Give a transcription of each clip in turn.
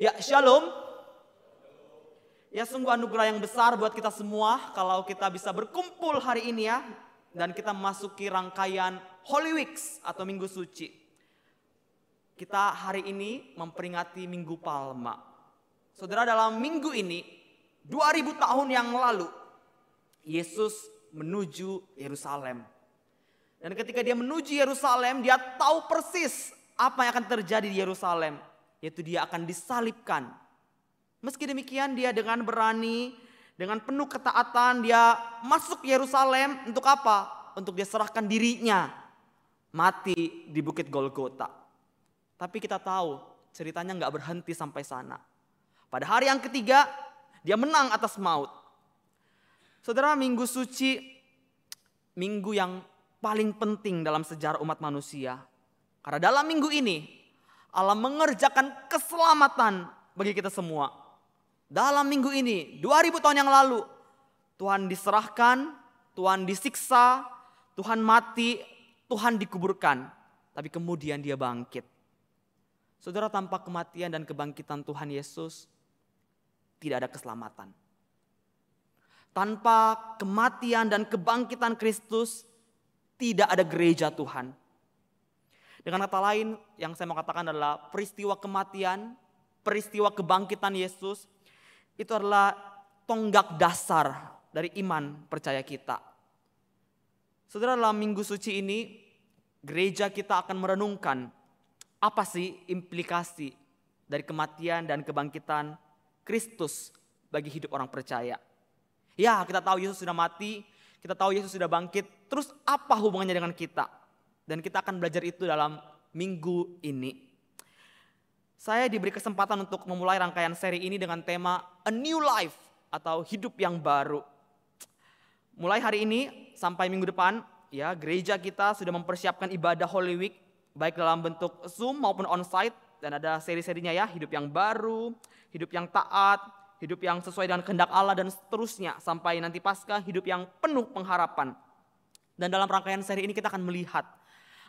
Ya, shalom. Ya, sungguh anugerah yang besar buat kita semua kalau kita bisa berkumpul hari ini ya. Dan kita memasuki rangkaian Holy Weeks atau Minggu Suci. Kita hari ini memperingati Minggu Palma. Saudara, dalam minggu ini 2000 tahun yang lalu Yesus menuju Yerusalem. Dan ketika dia menuju Yerusalem, dia tahu persis apa yang akan terjadi di Yerusalem. Yaitu dia akan disalibkan. Meski demikian dia dengan berani, dengan penuh ketaatan dia masuk Yerusalem untuk apa? Untuk dia serahkan dirinya mati di Bukit Golgota. Tapi kita tahu ceritanya nggak berhenti sampai sana. Pada hari yang ketiga dia menang atas maut. Saudara, Minggu Suci, minggu yang paling penting dalam sejarah umat manusia. Karena dalam minggu ini Allah mengerjakan keselamatan bagi kita semua. Dalam minggu ini, 2000 tahun yang lalu, Tuhan diserahkan, Tuhan disiksa, Tuhan mati, Tuhan dikuburkan. Tapi kemudian dia bangkit. Saudara, tanpa kematian dan kebangkitan Tuhan Yesus, tidak ada keselamatan. Tanpa kematian dan kebangkitan Kristus, tidak ada gereja Tuhan. Dengan kata lain, yang saya mau katakan adalah peristiwa kematian, peristiwa kebangkitan Yesus, itu adalah tonggak dasar dari iman percaya kita. Saudara, dalam Minggu Suci ini, gereja kita akan merenungkan apa sih implikasi dari kematian dan kebangkitan Kristus bagi hidup orang percaya. Ya, kita tahu Yesus sudah mati, kita tahu Yesus sudah bangkit, terus apa hubungannya dengan kita? Dan kita akan belajar itu dalam minggu ini. Saya diberi kesempatan untuk memulai rangkaian seri ini dengan tema A New Life atau hidup yang baru. Mulai hari ini sampai minggu depan, ya, gereja kita sudah mempersiapkan ibadah Holy Week baik dalam bentuk Zoom maupun onsite, dan ada seri-serinya ya, hidup yang baru, hidup yang taat, hidup yang sesuai dengan kehendak Allah dan seterusnya sampai nanti Paskah, hidup yang penuh pengharapan. Dan dalam rangkaian seri ini kita akan melihat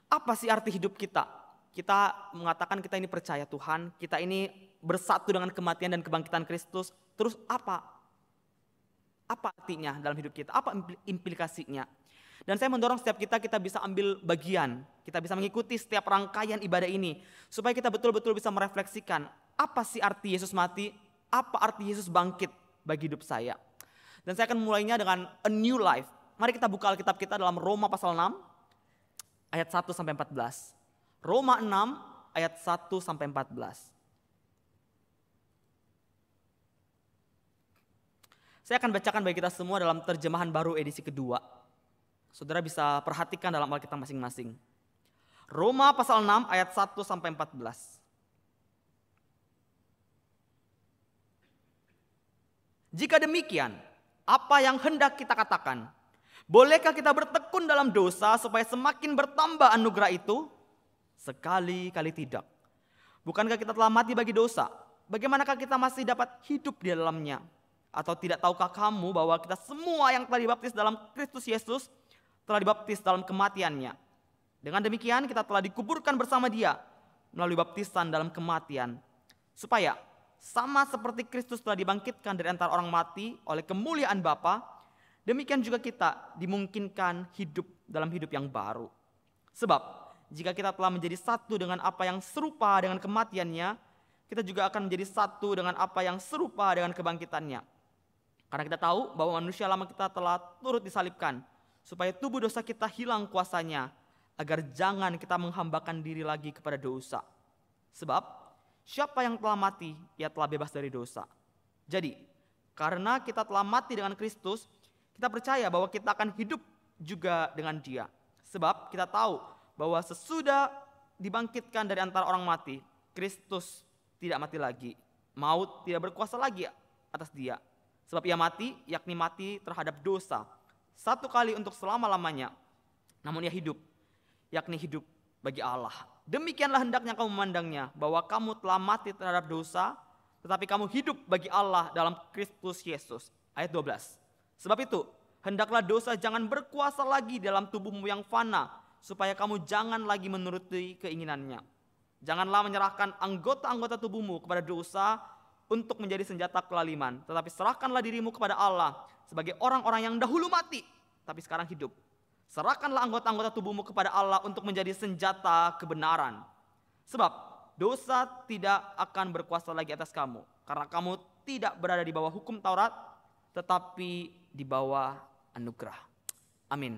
apa sih arti hidup kita? Kita mengatakan kita ini percaya Tuhan, kita ini bersatu dengan kematian dan kebangkitan Kristus. Terus apa? Apa artinya dalam hidup kita? Apa implikasinya? Dan saya mendorong setiap kita bisa ambil bagian, kita bisa mengikuti setiap rangkaian ibadah ini. Supaya kita betul-betul bisa merefleksikan apa sih arti Yesus mati, apa arti Yesus bangkit bagi hidup saya. Dan saya akan mulainya dengan A New Life. Mari kita buka Alkitab kita dalam Roma pasal 6. Ayat 1-14. Roma 6 ayat 1-14. Saya akan bacakan bagi kita semua dalam terjemahan baru edisi kedua. Saudara bisa perhatikan dalam Alkitab masing-masing. Roma pasal 6 ayat 1-14. Jika demikian, apa yang hendak kita katakan? Bolehkah kita bertekun dalam dosa supaya semakin bertambah anugerah itu? Sekali-kali tidak. Bukankah kita telah mati bagi dosa? Bagaimanakah kita masih dapat hidup di dalamnya? Atau tidak tahukah kamu bahwa kita semua yang telah dibaptis dalam Kristus Yesus telah dibaptis dalam kematiannya? Dengan demikian kita telah dikuburkan bersama Dia melalui baptisan dalam kematian. Supaya sama seperti Kristus telah dibangkitkan dari antara orang mati oleh kemuliaan Bapa, demikian juga kita dimungkinkan hidup dalam hidup yang baru. Sebab jika kita telah menjadi satu dengan apa yang serupa dengan kematiannya, kita juga akan menjadi satu dengan apa yang serupa dengan kebangkitannya. Karena kita tahu bahwa manusia lama kita telah turut disalibkan, supaya tubuh dosa kita hilang kuasanya, agar jangan kita menghambakan diri lagi kepada dosa. Sebab siapa yang telah mati, ia telah bebas dari dosa. Jadi, karena kita telah mati dengan Kristus, kita percaya bahwa kita akan hidup juga dengan Dia. Sebab kita tahu bahwa sesudah dibangkitkan dari antara orang mati, Kristus tidak mati lagi. Maut tidak berkuasa lagi atas Dia. Sebab Ia mati, yakni mati terhadap dosa, satu kali untuk selama-lamanya. Namun Ia hidup, yakni hidup bagi Allah. Demikianlah hendaknya kamu memandangnya, bahwa kamu telah mati terhadap dosa, tetapi kamu hidup bagi Allah dalam Kristus Yesus. Ayat 12. Sebab itu, hendaklah dosa jangan berkuasa lagi dalam tubuhmu yang fana, supaya kamu jangan lagi menuruti keinginannya. Janganlah menyerahkan anggota-anggota tubuhmu kepada dosa untuk menjadi senjata kelaliman. Tetapi serahkanlah dirimu kepada Allah sebagai orang-orang yang dahulu mati, tapi sekarang hidup. Serahkanlah anggota-anggota tubuhmu kepada Allah untuk menjadi senjata kebenaran. Sebab dosa tidak akan berkuasa lagi atas kamu, karena kamu tidak berada di bawah hukum Taurat, tetapi di bawah anugerah. Amin.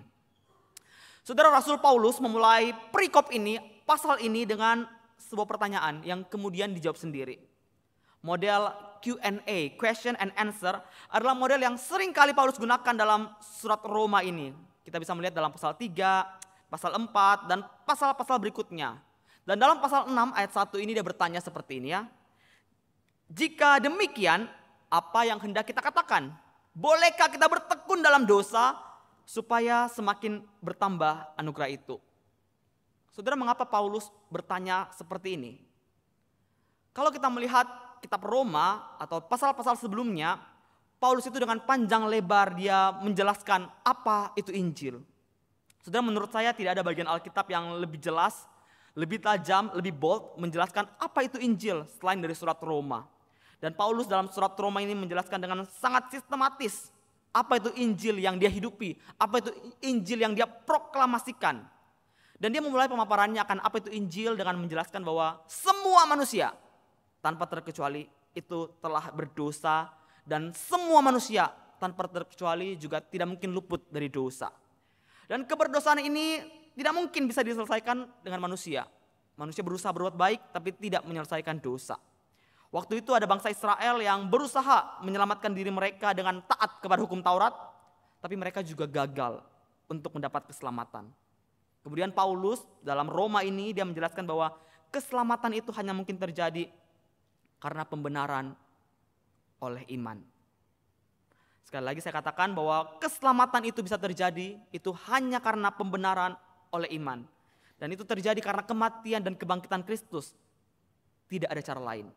Saudara, Rasul Paulus memulai perikop ini, pasal ini dengan sebuah pertanyaan yang kemudian dijawab sendiri. Model Q&A, question and answer, adalah model yang sering kali Paulus gunakan dalam surat Roma ini. Kita bisa melihat dalam pasal 3, pasal 4, dan pasal-pasal berikutnya. Dan dalam pasal 6 ayat 1 ini dia bertanya seperti ini ya. Jika demikian, apa yang hendak kita katakan? Bolehkah kita bertekun dalam dosa supaya semakin bertambah anugerah itu? Saudara, mengapa Paulus bertanya seperti ini? Kalau kita melihat kitab Roma atau pasal-pasal sebelumnya, Paulus itu dengan panjang lebar dia menjelaskan apa itu Injil. Saudara, menurut saya tidak ada bagian Alkitab yang lebih jelas, lebih tajam, lebih bold menjelaskan apa itu Injil selain dari surat Roma. Dan Paulus dalam surat Roma ini menjelaskan dengan sangat sistematis apa itu Injil yang dia hidupi, apa itu Injil yang dia proklamasikan. Dan dia memulai pemaparannya akan apa itu Injil dengan menjelaskan bahwa semua manusia tanpa terkecuali itu telah berdosa, dan semua manusia tanpa terkecuali juga tidak mungkin luput dari dosa. Dan keberdosaan ini tidak mungkin bisa diselesaikan dengan manusia. Manusia berusaha berbuat baik tapi tidak menyelesaikan dosa. Waktu itu ada bangsa Israel yang berusaha menyelamatkan diri mereka dengan taat kepada hukum Taurat, tapi mereka juga gagal untuk mendapat keselamatan. Kemudian Paulus dalam Roma ini dia menjelaskan bahwa keselamatan itu hanya mungkin terjadi karena pembenaran oleh iman. Sekali lagi saya katakan bahwa keselamatan itu bisa terjadi itu hanya karena pembenaran oleh iman. Dan itu terjadi karena kematian dan kebangkitan Kristus. Tidak ada cara lain.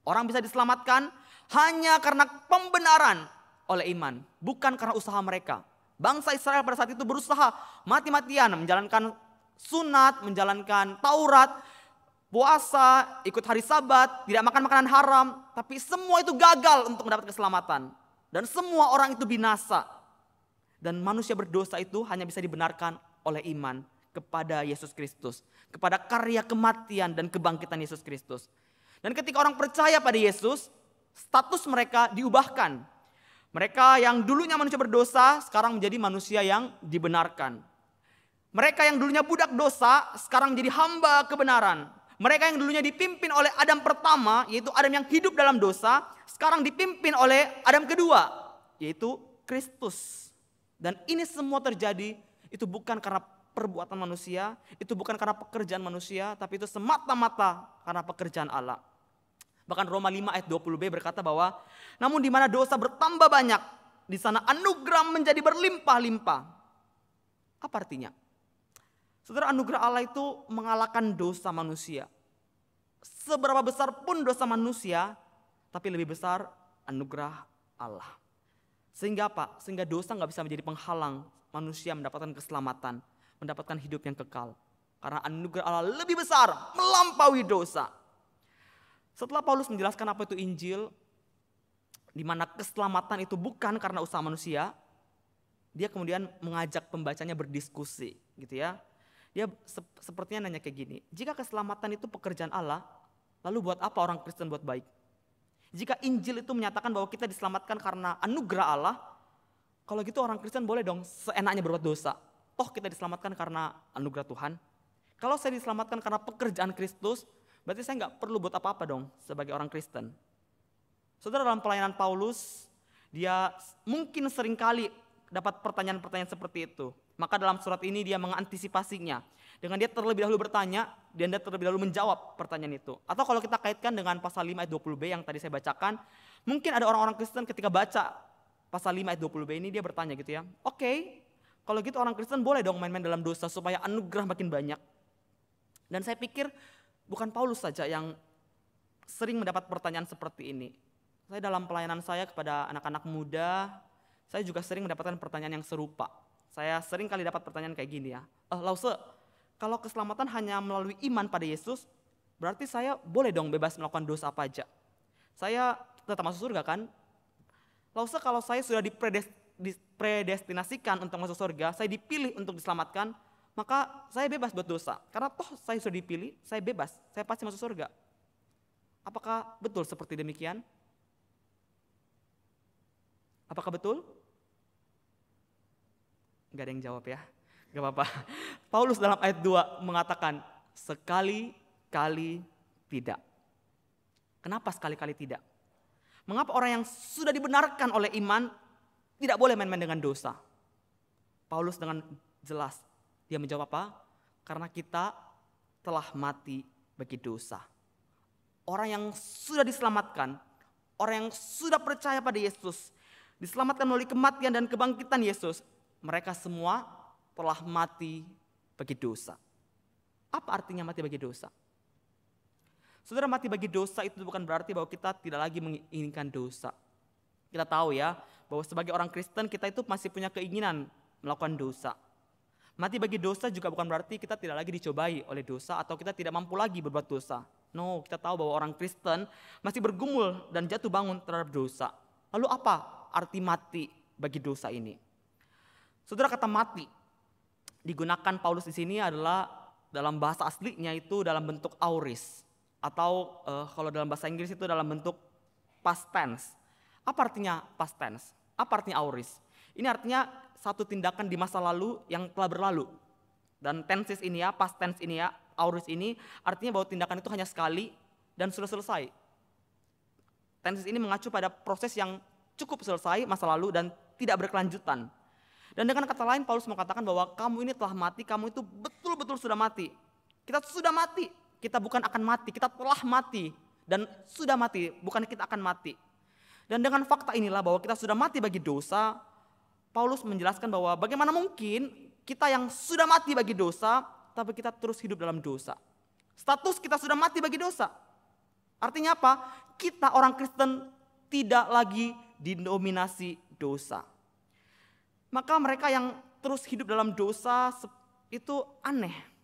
Orang bisa diselamatkan hanya karena pembenaran oleh iman, bukan karena usaha mereka. Bangsa Israel pada saat itu berusaha mati-matian menjalankan sunat, menjalankan Taurat, puasa, ikut hari Sabat, tidak makan makanan haram, tapi semua itu gagal untuk mendapat keselamatan. Dan semua orang itu binasa. Dan manusia berdosa itu hanya bisa dibenarkan oleh iman kepada Yesus Kristus, kepada karya kematian dan kebangkitan Yesus Kristus. Dan ketika orang percaya pada Yesus, status mereka diubahkan. Mereka yang dulunya manusia berdosa, sekarang menjadi manusia yang dibenarkan. Mereka yang dulunya budak dosa, sekarang menjadi hamba kebenaran. Mereka yang dulunya dipimpin oleh Adam pertama, yaitu Adam yang hidup dalam dosa, sekarang dipimpin oleh Adam kedua, yaitu Kristus. Dan ini semua terjadi, itu bukan karena perbuatan manusia, itu bukan karena pekerjaan manusia, tapi itu semata-mata karena pekerjaan Allah. Bahkan Roma 5 ayat 20b berkata bahwa namun di mana dosa bertambah banyak, di sana anugerah menjadi berlimpah-limpah. Apa artinya? Saudara, anugerah Allah itu mengalahkan dosa manusia. Seberapa besar pun dosa manusia, tapi lebih besar anugerah Allah. Sehingga apa? Sehingga dosa gak bisa menjadi penghalang manusia mendapatkan keselamatan, mendapatkan hidup yang kekal. Karena anugerah Allah lebih besar, melampaui dosa. Setelah Paulus menjelaskan apa itu Injil, di mana keselamatan itu bukan karena usaha manusia, dia kemudian mengajak pembacanya berdiskusi, gitu ya. Dia sepertinya nanya kayak gini, jika keselamatan itu pekerjaan Allah, lalu buat apa orang Kristen buat baik? Jika Injil itu menyatakan bahwa kita diselamatkan karena anugerah Allah, kalau gitu orang Kristen boleh dong seenaknya berbuat dosa. Toh kita diselamatkan karena anugerah Tuhan. Kalau saya diselamatkan karena pekerjaan Kristus, berarti saya nggak perlu buat apa-apa dong sebagai orang Kristen. Saudara, dalam pelayanan Paulus, dia mungkin seringkali dapat pertanyaan-pertanyaan seperti itu. Maka dalam surat ini dia mengantisipasinya. Dengan dia terlebih dahulu bertanya, dan dia terlebih dahulu menjawab pertanyaan itu. Atau kalau kita kaitkan dengan pasal 5 ayat 20b yang tadi saya bacakan, mungkin ada orang-orang Kristen ketika baca pasal 5 ayat 20b ini dia bertanya gitu ya. Oke, kalau gitu orang Kristen boleh dong main-main dalam dosa supaya anugerah makin banyak. Dan saya pikir bukan Paulus saja yang sering mendapat pertanyaan seperti ini. Saya dalam pelayanan saya kepada anak-anak muda, saya juga sering mendapatkan pertanyaan yang serupa. Saya sering kali dapat pertanyaan kayak gini ya. Lause, kalau keselamatan hanya melalui iman pada Yesus, berarti saya boleh dong bebas melakukan dosa apa aja. Saya tetap masuk surga kan? Lalu kalau saya sudah dipredestinasikan untuk masuk surga, saya dipilih untuk diselamatkan, maka saya bebas buat dosa. Karena toh saya sudah dipilih, saya bebas, saya pasti masuk surga. Apakah betul seperti demikian? Apakah betul? Gak ada yang jawab ya, gak apa-apa. Paulus dalam ayat 2 mengatakan, sekali-kali tidak. Kenapa sekali-kali tidak? Mengapa orang yang sudah dibenarkan oleh iman tidak boleh main-main dengan dosa? Paulus dengan jelas, dia menjawab apa? Karena kita telah mati bagi dosa. Orang yang sudah diselamatkan, orang yang sudah percaya pada Yesus, diselamatkan melalui kematian dan kebangkitan Yesus, mereka semua telah mati bagi dosa. Apa artinya mati bagi dosa? Saudara, mati bagi dosa itu bukan berarti bahwa kita tidak lagi menginginkan dosa. Kita tahu ya, bahwa sebagai orang Kristen kita itu masih punya keinginan melakukan dosa. Mati bagi dosa juga bukan berarti kita tidak lagi dicobai oleh dosa atau kita tidak mampu lagi berbuat dosa. No, kita tahu bahwa orang Kristen masih bergumul dan jatuh bangun terhadap dosa. Lalu apa arti mati bagi dosa ini? Saudara, kata mati digunakan Paulus di sini adalah dalam bahasa aslinya itu dalam bentuk auris. Atau kalau dalam bahasa Inggris itu dalam bentuk past tense. Apa artinya past tense? Apa artinya auris? Ini artinya satu tindakan di masa lalu yang telah berlalu. Dan tenses ini ya, past tense ini ya, auris ini artinya bahwa tindakan itu hanya sekali dan sudah selesai. Tenses ini mengacu pada proses yang cukup selesai masa lalu dan tidak berkelanjutan. Dan dengan kata lain Paulus mengatakan bahwa kamu ini telah mati, kamu itu betul-betul sudah mati. Kita sudah mati. Kita bukan akan mati, kita telah mati dan sudah mati, bukan kita akan mati. Dan dengan fakta inilah bahwa kita sudah mati bagi dosa, Paulus menjelaskan bahwa bagaimana mungkin kita yang sudah mati bagi dosa, tapi kita terus hidup dalam dosa. Status kita sudah mati bagi dosa. Artinya apa? Kita orang Kristen tidak lagi didominasi dosa. Maka mereka yang terus hidup dalam dosa itu aneh.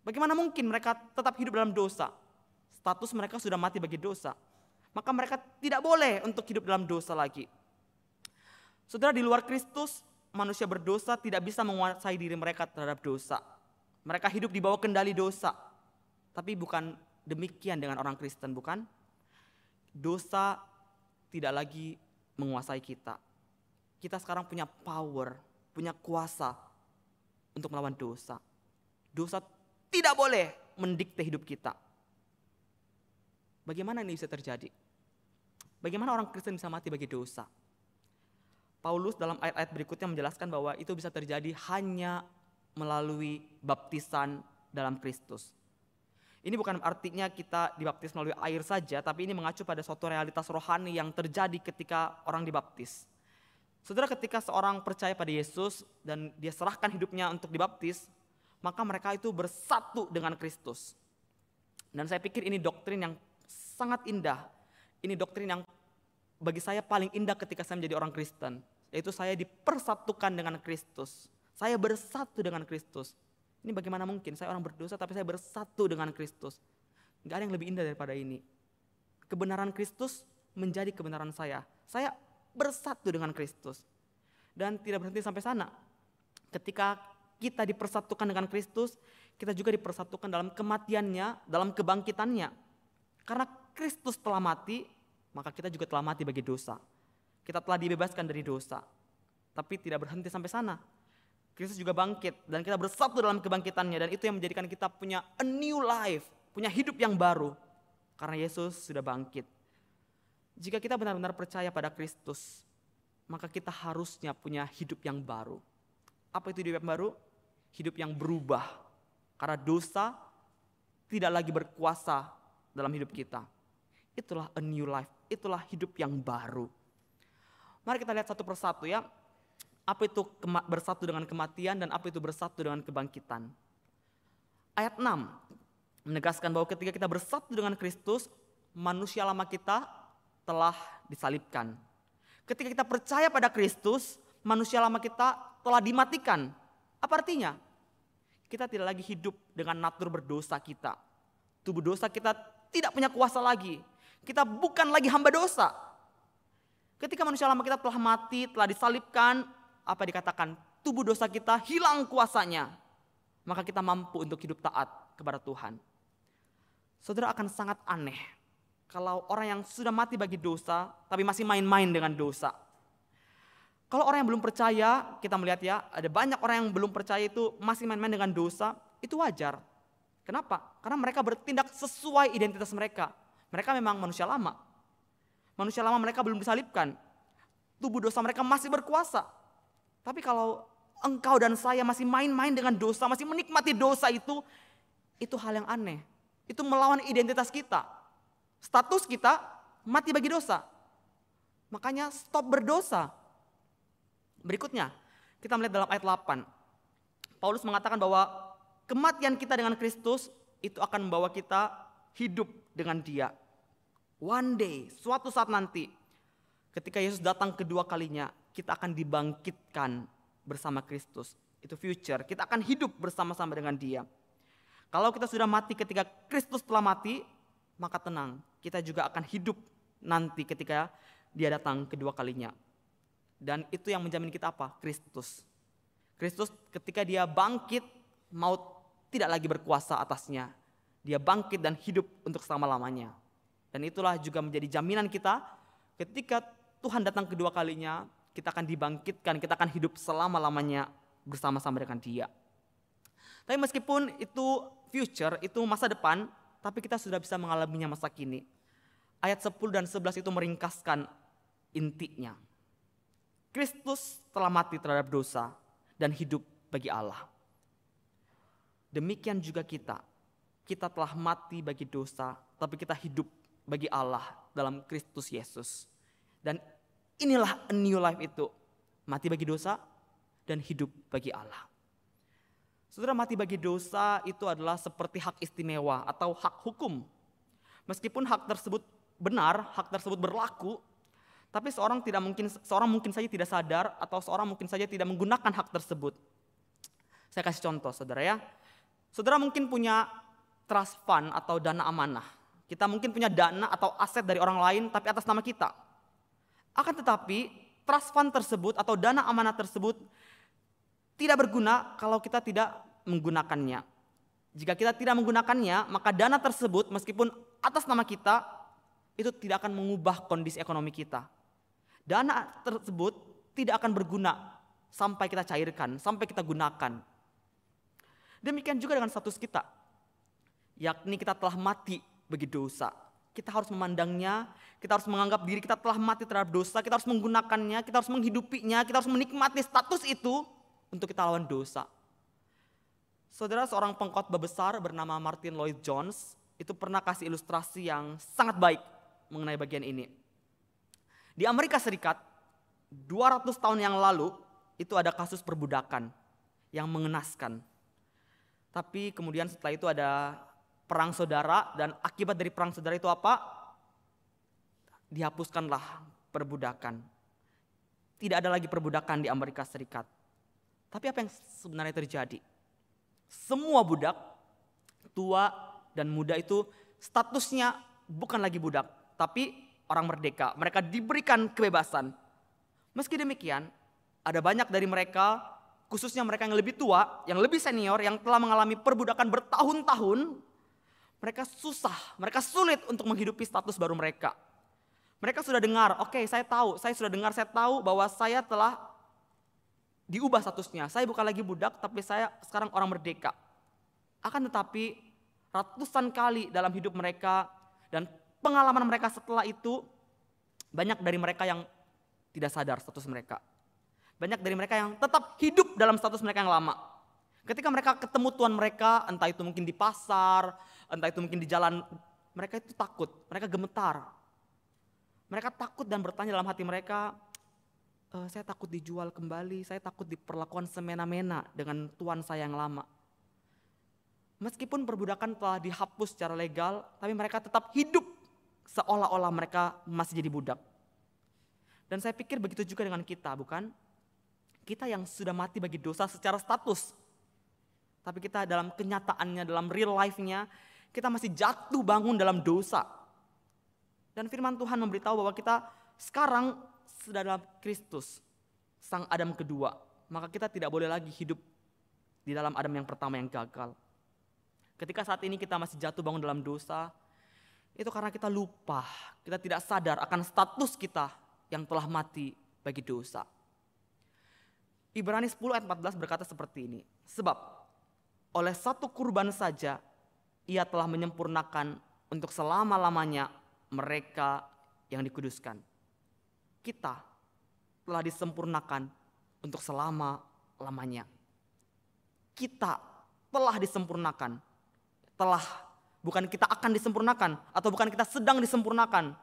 Bagaimana mungkin mereka tetap hidup dalam dosa? Status mereka sudah mati bagi dosa. Maka mereka tidak boleh untuk hidup dalam dosa lagi. Saudara, di luar Kristus, manusia berdosa tidak bisa menguasai diri mereka terhadap dosa. Mereka hidup di bawah kendali dosa. Tapi bukan demikian dengan orang Kristen, bukan? Dosa tidak lagi menguasai kita. Kita sekarang punya power, punya kuasa untuk melawan dosa. Dosa tidak boleh mendikte hidup kita. Bagaimana ini bisa terjadi? Bagaimana orang Kristen bisa mati bagi dosa? Paulus dalam ayat-ayat berikutnya menjelaskan bahwa itu bisa terjadi hanya melalui baptisan dalam Kristus. Ini bukan artinya kita dibaptis melalui air saja, tapi ini mengacu pada suatu realitas rohani yang terjadi ketika orang dibaptis. Saudara, ketika seorang percaya pada Yesus dan dia serahkan hidupnya untuk dibaptis, maka mereka itu bersatu dengan Kristus. Dan saya pikir ini doktrin yang sangat indah. Ini doktrin yang bagi saya paling indah ketika saya menjadi orang Kristen. Yaitu saya dipersatukan dengan Kristus. Saya bersatu dengan Kristus. Ini bagaimana mungkin? Saya orang berdosa tapi saya bersatu dengan Kristus. Gak ada yang lebih indah daripada ini. Kebenaran Kristus menjadi kebenaran saya. Saya bersatu dengan Kristus. Dan tidak berhenti sampai sana. Ketika kita dipersatukan dengan Kristus, kita juga dipersatukan dalam kematiannya, dalam kebangkitannya. Karena Kristus telah mati, maka kita juga telah mati bagi dosa. Kita telah dibebaskan dari dosa. Tapi tidak berhenti sampai sana. Kristus juga bangkit dan kita bersatu dalam kebangkitannya. Dan itu yang menjadikan kita punya a new life, punya hidup yang baru. Karena Yesus sudah bangkit. Jika kita benar-benar percaya pada Kristus, maka kita harusnya punya hidup yang baru. Apa itu hidup yang baru? Hidup yang berubah. Karena dosa tidak lagi berkuasa dalam hidup kita. Itulah a new life. Itulah hidup yang baru. Mari kita lihat satu persatu ya. Apa itu bersatu dengan kematian dan apa itu bersatu dengan kebangkitan. Ayat 6 menegaskan bahwa ketika kita bersatu dengan Kristus, manusia lama kita telah disalibkan. Ketika kita percaya pada Kristus, manusia lama kita telah dimatikan. Apa artinya? Kita tidak lagi hidup dengan natur berdosa kita. Tubuh dosa kita tidak punya kuasa lagi. Kita bukan lagi hamba dosa. Ketika manusia lama kita telah mati, telah disalibkan, apa dikatakan? Tubuh dosa kita hilang kuasanya. Maka kita mampu untuk hidup taat kepada Tuhan. Saudara, akan sangat aneh kalau orang yang sudah mati bagi dosa, tapi masih main-main dengan dosa. Kalau orang yang belum percaya, kita melihat ya, ada banyak orang yang belum percaya itu masih main-main dengan dosa, itu wajar. Kenapa? Karena mereka bertindak sesuai identitas mereka. Mereka memang manusia lama. Manusia lama mereka belum disalibkan. Tubuh dosa mereka masih berkuasa. Tapi kalau engkau dan saya masih main-main dengan dosa, masih menikmati dosa itu hal yang aneh. Itu melawan identitas kita. Status kita mati bagi dosa. Makanya stop berdosa. Berikutnya, kita melihat dalam ayat 8. Paulus mengatakan bahwa kematian kita dengan Kristus itu akan membawa kita hidup dengan Dia. One day, suatu saat nanti, ketika Yesus datang kedua kalinya, kita akan dibangkitkan bersama Kristus. Itu future, kita akan hidup bersama-sama dengan Dia. Kalau kita sudah mati ketika Kristus telah mati, maka tenang, kita juga akan hidup nanti ketika Dia datang kedua kalinya. Dan itu yang menjamin kita apa? Kristus. Kristus ketika Dia bangkit, maut tidak lagi berkuasa atasnya. Dia bangkit dan hidup untuk selama-lamanya. Dan itulah juga menjadi jaminan kita ketika Tuhan datang kedua kalinya, kita akan dibangkitkan, kita akan hidup selama-lamanya bersama-sama dengan Dia. Tapi meskipun itu future, itu masa depan, tapi kita sudah bisa mengalaminya masa kini. Ayat 10 dan 11 itu meringkaskan intinya. Kristus telah mati terhadap dosa dan hidup bagi Allah. Demikian juga kita telah mati bagi dosa, tapi kita hidup bagi Allah dalam Kristus Yesus. Dan inilah a new life itu, mati bagi dosa dan hidup bagi Allah. Saudara, mati bagi dosa itu adalah seperti hak istimewa atau hak hukum. Meskipun hak tersebut benar, hak tersebut berlaku, tapi seorang mungkin saja tidak sadar atau seorang mungkin saja tidak menggunakan hak tersebut. Saya kasih contoh, saudara ya. Saudara mungkin punya trust fund atau dana amanah. Kita mungkin punya dana atau aset dari orang lain tapi atas nama kita. Akan tetapi trust fund tersebut atau dana amanah tersebut tidak berguna kalau kita tidak menggunakannya. Jika kita tidak menggunakannya, maka dana tersebut meskipun atas nama kita, itu tidak akan mengubah kondisi ekonomi kita. Dana tersebut tidak akan berguna sampai kita cairkan, sampai kita gunakan. Demikian juga dengan status kita, yakni kita telah mati bagi dosa. Kita harus memandangnya, kita harus menganggap diri kita telah mati terhadap dosa, kita harus menggunakannya, kita harus menghidupinya, kita harus menikmati status itu untuk kita lawan dosa. Saudara, seorang pengkhotbah besar bernama Martin Lloyd Jones itu pernah kasih ilustrasi yang sangat baik mengenai bagian ini. Di Amerika Serikat, 200 tahun yang lalu itu ada kasus perbudakan yang mengenaskan. Tapi kemudian setelah itu ada perang saudara dan akibat dari perang saudara itu apa? Dihapuskanlah perbudakan. Tidak ada lagi perbudakan di Amerika Serikat. Tapi apa yang sebenarnya terjadi? Semua budak, tua dan muda itu statusnya bukan lagi budak, tapi orang merdeka. Mereka diberikan kebebasan. Meski demikian, ada banyak dari mereka, khususnya mereka yang lebih tua, yang lebih senior, yang telah mengalami perbudakan bertahun-tahun, mereka susah, mereka sulit untuk menghidupi status baru mereka. Mereka sudah dengar, saya tahu bahwa saya telah diubah statusnya. Saya bukan lagi budak, tapi saya sekarang orang merdeka. Akan tetapi ratusan kali dalam hidup mereka dan pengalaman mereka setelah itu, banyak dari mereka yang tidak sadar status mereka. Banyak dari mereka yang tetap hidup dalam status mereka yang lama. Ketika mereka ketemu Tuhan mereka, entah itu mungkin di pasar, entah itu mungkin di jalan, mereka itu takut, mereka gemetar. Mereka takut dan bertanya dalam hati mereka, saya takut dijual kembali, saya takut diperlakukan semena-mena dengan Tuhan saya yang lama. Meskipun perbudakan telah dihapus secara legal, tapi mereka tetap hidup seolah-olah mereka masih jadi budak. Dan saya pikir begitu juga dengan kita, bukan? Kita yang sudah mati bagi dosa secara status, tapi kita dalam kenyataannya, dalam real life-nya, Kita masih jatuh bangun dalam dosa. Dan firman Tuhan memberitahu bahwa kita sekarang sudah dalam Kristus, Sang Adam kedua. Maka kita tidak boleh lagi hidup di dalam Adam yang pertama yang gagal. Ketika saat ini kita masih jatuh bangun dalam dosa, itu karena kita lupa, kita tidak sadar akan status kita yang telah mati bagi dosa. Ibrani 10 ayat 14 berkata seperti ini. Sebab oleh satu kurban saja ia telah menyempurnakan untuk selama-lamanya mereka yang dikuduskan. Kita telah disempurnakan untuk selama-lamanya. Kita telah disempurnakan. Bukan kita akan disempurnakan atau bukan kita sedang disempurnakan.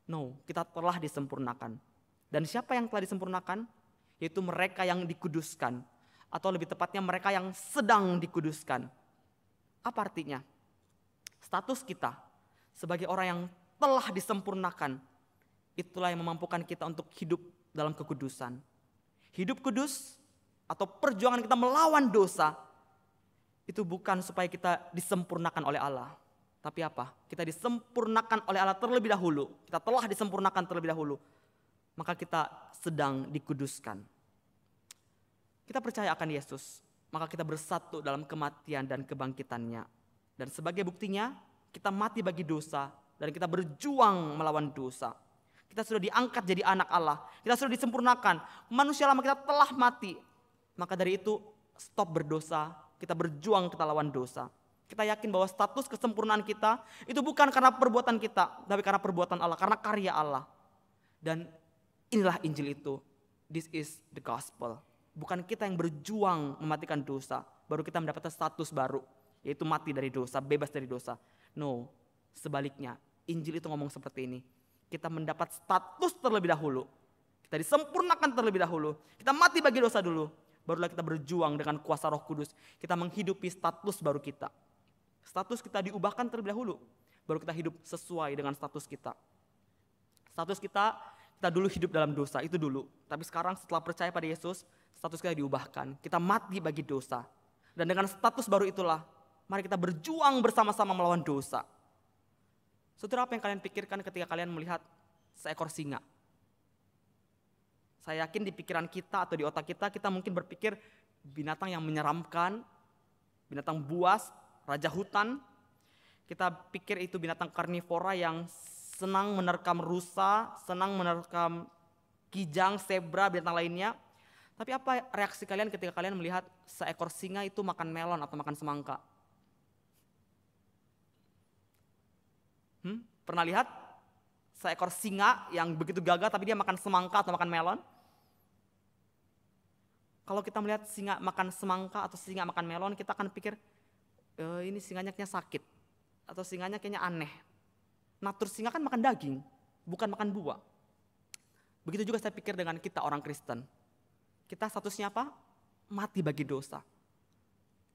No, kita telah disempurnakan. Dan siapa yang telah disempurnakan? Yaitu mereka yang dikuduskan. Atau lebih tepatnya mereka yang sedang dikuduskan. Apa artinya? Status kita sebagai orang yang telah disempurnakan, itulah yang memampukan kita untuk hidup dalam kekudusan. Hidup kudus atau perjuangan kita melawan dosa, itu bukan supaya kita disempurnakan oleh Allah. Tapi apa? Kita disempurnakan oleh Allah terlebih dahulu. Kita telah disempurnakan terlebih dahulu. Maka kita sedang dikuduskan. Kita percaya akan Yesus, maka kita bersatu dalam kematian dan kebangkitannya. Dan sebagai buktinya, kita mati bagi dosa dan kita berjuang melawan dosa. Kita sudah diangkat jadi anak Allah. Kita sudah disempurnakan. Manusia lama kita telah mati. Maka dari itu, stop berdosa. Kita berjuang, kita lawan dosa. Kita yakin bahwa status kesempurnaan kita itu bukan karena perbuatan kita, tapi karena perbuatan Allah, karena karya Allah. Dan inilah Injil itu. This is the gospel. Bukan kita yang berjuang mematikan dosa, baru kita mendapatkan status baru, yaitu mati dari dosa, bebas dari dosa. No, sebaliknya. Injil itu ngomong seperti ini. Kita mendapat status terlebih dahulu. Kita disempurnakan terlebih dahulu. Kita mati bagi dosa dulu. Barulah kita berjuang dengan kuasa Roh Kudus. Kita menghidupi status baru kita. Status kita diubahkan terlebih dahulu. Baru kita hidup sesuai dengan status kita. Status kita dulu hidup dalam dosa, itu dulu. Tapi sekarang setelah percaya pada Yesus, status kita diubahkan. Kita mati bagi dosa. Dan dengan status baru itulah, mari kita berjuang bersama-sama melawan dosa. Saudara, apa yang kalian pikirkan ketika kalian melihat seekor singa? Saya yakin di pikiran kita atau di otak kita, kita mungkin berpikir binatang yang menyeramkan, binatang buas, raja hutan. Kita pikir itu binatang karnivora yang senang menerkam rusa, senang menerkam kijang, zebra, binatang lainnya. Tapi apa reaksi kalian ketika kalian melihat seekor singa itu makan melon atau makan semangka? Pernah lihat seekor singa yang begitu gagah tapi dia makan semangka atau makan melon? Kalau kita melihat singa makan semangka atau singa makan melon, kita akan pikir ini singanya kayaknya sakit atau singanya kayaknya aneh. Natur singa kan makan daging, bukan makan buah. Begitu juga saya pikir dengan kita orang Kristen. Kita statusnya apa? Mati bagi dosa.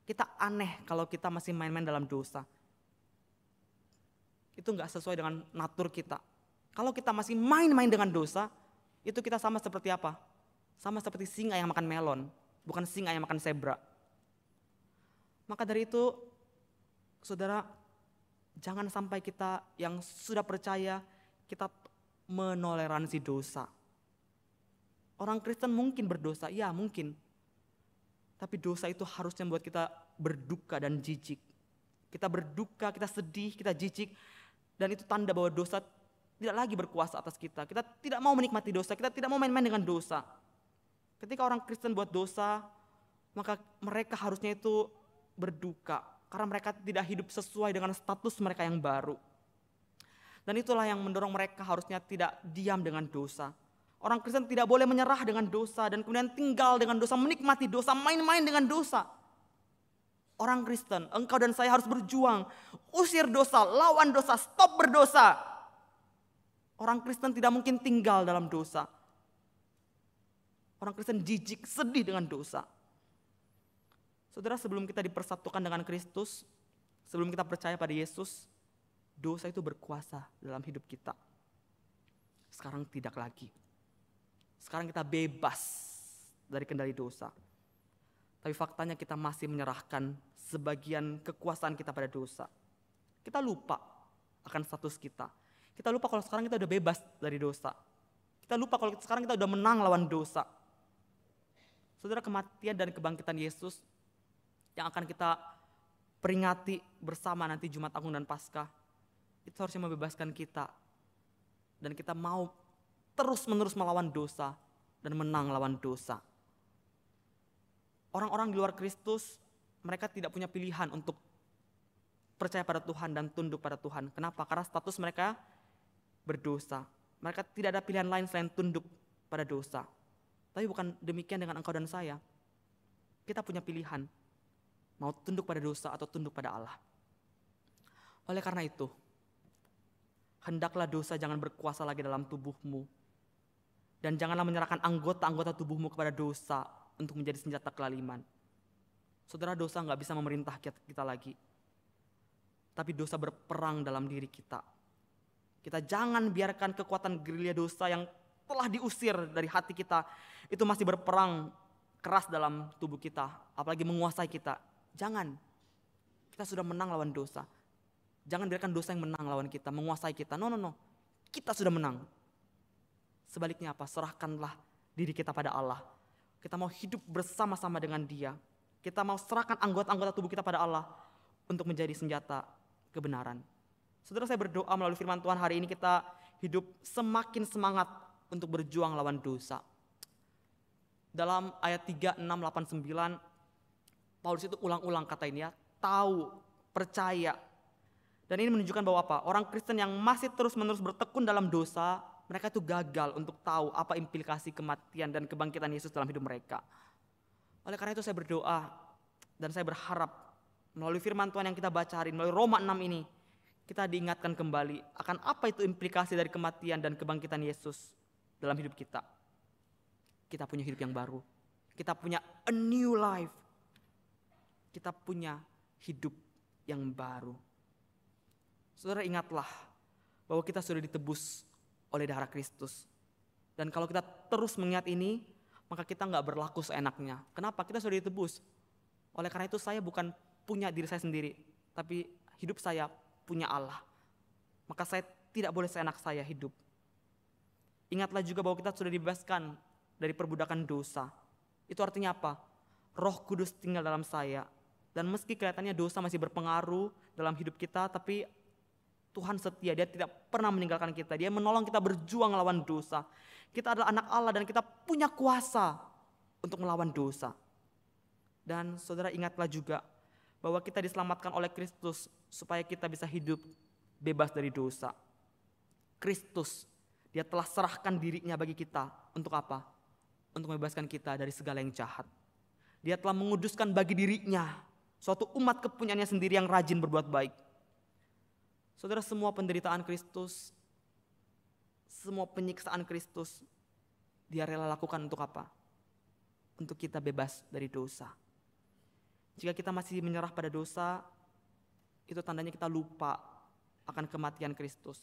Kita aneh kalau kita masih main-main dalam dosa. Itu enggak sesuai dengan natur kita. Kalau kita masih main-main dengan dosa, itu kita sama seperti apa? Sama seperti singa yang makan melon, bukan singa yang makan zebra. Maka dari itu, saudara, jangan sampai kita yang sudah percaya, kita menoleransi dosa. Orang Kristen mungkin berdosa, ya mungkin. Tapi dosa itu harusnya membuat kita berduka dan jijik. Kita berduka, kita sedih, kita jijik. Dan itu tanda bahwa dosa tidak lagi berkuasa atas kita. Kita tidak mau menikmati dosa, kita tidak mau main-main dengan dosa. Ketika orang Kristen buat dosa, maka mereka harusnya itu berduka. Karena mereka tidak hidup sesuai dengan status mereka yang baru. Dan itulah yang mendorong mereka harusnya tidak diam dengan dosa. Orang Kristen tidak boleh menyerah dengan dosa dan kemudian tinggal dengan dosa, menikmati dosa, main-main dengan dosa. Orang Kristen, engkau dan saya harus berjuang. Usir dosa, lawan dosa, stop berdosa. Orang Kristen tidak mungkin tinggal dalam dosa. Orang Kristen jijik, sedih dengan dosa. Saudara, sebelum kita dipersatukan dengan Kristus, sebelum kita percaya pada Yesus, dosa itu berkuasa dalam hidup kita. Sekarang tidak lagi. Sekarang kita bebas dari kendali dosa. Tapi faktanya kita masih menyerahkan sebagian kekuasaan kita pada dosa. kita lupa akan status kita. Kita lupa kalau sekarang kita udah bebas dari dosa. Kita lupa kalau sekarang kita udah menang lawan dosa. Saudara, kematian dan kebangkitan Yesus yang akan kita peringati bersama nanti Jumat Agung dan Paskah, itu harusnya membebaskan kita. Dan kita mau terus-menerus melawan dosa dan menang lawan dosa. Orang-orang di luar Kristus, mereka tidak punya pilihan untuk percaya pada Tuhan dan tunduk pada Tuhan. Kenapa? Karena status mereka berdosa. Mereka tidak ada pilihan lain selain tunduk pada dosa. Tapi bukan demikian dengan engkau dan saya. Kita punya pilihan, mau tunduk pada dosa atau tunduk pada Allah. Oleh karena itu, hendaklah dosa jangan berkuasa lagi dalam tubuhmu. Dan janganlah menyerahkan anggota-anggota tubuhmu kepada dosa untuk menjadi senjata kelaliman. Saudara, dosa gak bisa memerintah kita lagi. Tapi dosa berperang dalam diri kita. Kita jangan biarkan kekuatan gerilya dosa yang telah diusir dari hati kita itu masih berperang keras dalam tubuh kita, apalagi menguasai kita. Jangan. Kita sudah menang lawan dosa. Jangan biarkan dosa yang menang lawan kita, menguasai kita. No. Kita sudah menang. Sebaliknya apa? Serahkanlah diri kita pada Allah. Kita mau hidup bersama-sama dengan Dia. Kita mau serahkan anggota-anggota tubuh kita pada Allah untuk menjadi senjata kebenaran. Saudara, saya berdoa melalui firman Tuhan hari ini kita hidup semakin semangat untuk berjuang lawan dosa. Dalam ayat 3, 6, 8, 9, Paulus itu ulang-ulang kata ini ya, tahu, percaya. Dan ini menunjukkan bahwa apa? Orang Kristen yang masih terus-menerus bertekun dalam dosa, mereka itu gagal untuk tahu apa implikasi kematian dan kebangkitan Yesus dalam hidup mereka. Oleh karena itu saya berdoa dan saya berharap melalui firman Tuhan yang kita baca hari ini, melalui Roma 6 ini, kita diingatkan kembali akan apa itu implikasi dari kematian dan kebangkitan Yesus dalam hidup kita. Kita punya hidup yang baru. Kita punya a new life. Kita punya hidup yang baru. Saudara, ingatlah bahwa kita sudah ditebus oleh darah Kristus. Dan kalau kita terus mengingat ini, maka kita gak berlaku seenaknya. Kenapa? Kita sudah ditebus. Oleh karena itu saya bukan punya diri saya sendiri, tapi hidup saya punya Allah. Maka saya tidak boleh seenak saya hidup. Ingatlah juga bahwa kita sudah dibebaskan dari perbudakan dosa. Itu artinya apa? Roh Kudus tinggal dalam saya. Dan meski kelihatannya dosa masih berpengaruh dalam hidup kita, tapi Tuhan setia, Dia tidak pernah meninggalkan kita. Dia menolong kita berjuang melawan dosa. Kita adalah anak Allah dan kita punya kuasa untuk melawan dosa. Dan saudara, ingatlah juga bahwa kita diselamatkan oleh Kristus supaya kita bisa hidup bebas dari dosa. Kristus, Dia telah serahkan dirinya bagi kita. Untuk apa? Untuk membebaskan kita dari segala yang jahat. Dia telah menguduskan bagi dirinya suatu umat kepunyaannya sendiri yang rajin berbuat baik. Saudara, semua penderitaan Kristus, semua penyiksaan Kristus, Dia rela lakukan untuk apa? Untuk kita bebas dari dosa. Jika kita masih menyerah pada dosa, itu tandanya kita lupa akan kematian Kristus.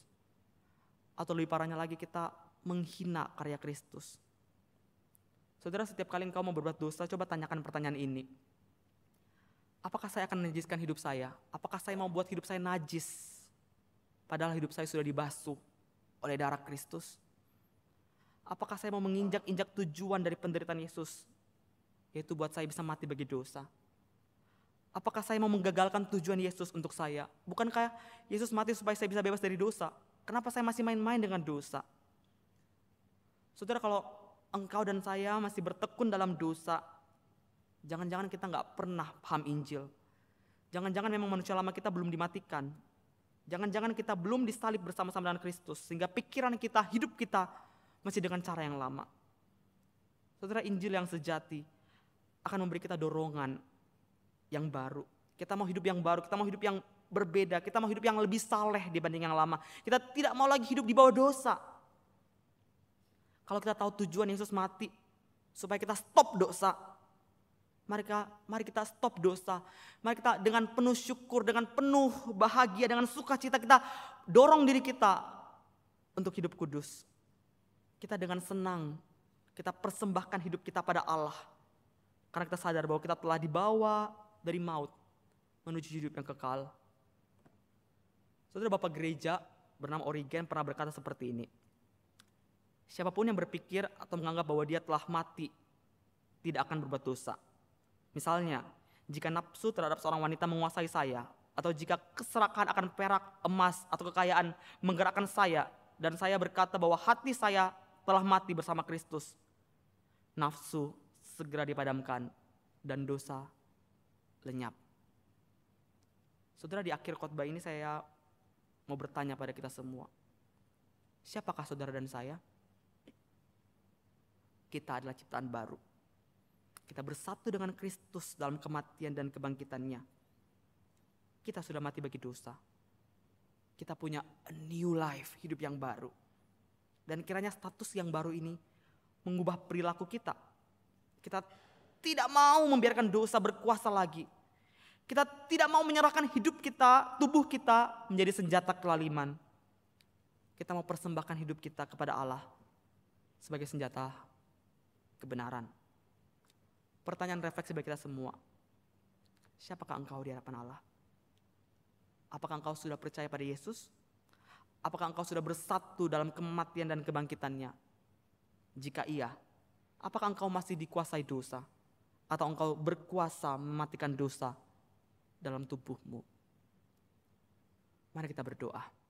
Atau lebih parahnya lagi, kita menghina karya Kristus. Saudara, setiap kali engkau mau berbuat dosa, coba tanyakan pertanyaan ini. Apakah saya akan menajiskan hidup saya? Apakah saya mau buat hidup saya najis? Padahal hidup saya sudah dibasuh oleh darah Kristus. Apakah saya mau menginjak-injak tujuan dari penderitaan Yesus? Yaitu buat saya bisa mati bagi dosa. Apakah saya mau menggagalkan tujuan Yesus untuk saya? Bukankah Yesus mati supaya saya bisa bebas dari dosa? Kenapa saya masih main-main dengan dosa? Saudara, kalau engkau dan saya masih bertekun dalam dosa, jangan-jangan kita gak pernah paham Injil. Jangan-jangan memang manusia lama kita belum dimatikan. Jangan-jangan kita belum disalib bersama-sama dengan Kristus, sehingga pikiran kita, hidup kita masih dengan cara yang lama. Saudara, Injil yang sejati akan memberi kita dorongan yang baru. Kita mau hidup yang baru, kita mau hidup yang berbeda, kita mau hidup yang lebih saleh dibanding yang lama. Kita tidak mau lagi hidup di bawah dosa. Kalau kita tahu tujuan Yesus mati supaya kita stop dosa, mari kita stop dosa. Mari kita dengan penuh syukur, dengan penuh bahagia, dengan sukacita kita dorong diri kita untuk hidup kudus. Kita dengan senang, kita persembahkan hidup kita pada Allah. Karena kita sadar bahwa kita telah dibawa dari maut menuju hidup yang kekal. Saudara, Bapak gereja bernama Origen pernah berkata seperti ini. Siapapun yang berpikir atau menganggap bahwa dia telah mati, tidak akan berbuat dosa. Misalnya, jika nafsu terhadap seorang wanita menguasai saya, atau jika keserakahan akan perak, emas, atau kekayaan menggerakkan saya, dan saya berkata bahwa hati saya telah mati bersama Kristus, nafsu segera dipadamkan dan dosa lenyap. Saudara, di akhir khotbah ini saya mau bertanya pada kita semua. Siapakah saudara dan saya? Kita adalah ciptaan baru. Kita bersatu dengan Kristus dalam kematian dan kebangkitannya. Kita sudah mati bagi dosa. Kita punya a new life, hidup yang baru. Dan kiranya status yang baru ini mengubah perilaku kita. Kita tidak mau membiarkan dosa berkuasa lagi. Kita tidak mau menyerahkan hidup kita, tubuh kita menjadi senjata kelaliman. Kita mau persembahkan hidup kita kepada Allah sebagai senjata kebenaran. Pertanyaan refleksi bagi kita semua. Siapakah engkau di hadapan Allah? Apakah engkau sudah percaya pada Yesus? Apakah engkau sudah bersatu dalam kematian dan kebangkitannya? Jika iya, apakah engkau masih dikuasai dosa? Atau engkau berkuasa mematikan dosa dalam tubuhmu? Mari kita berdoa.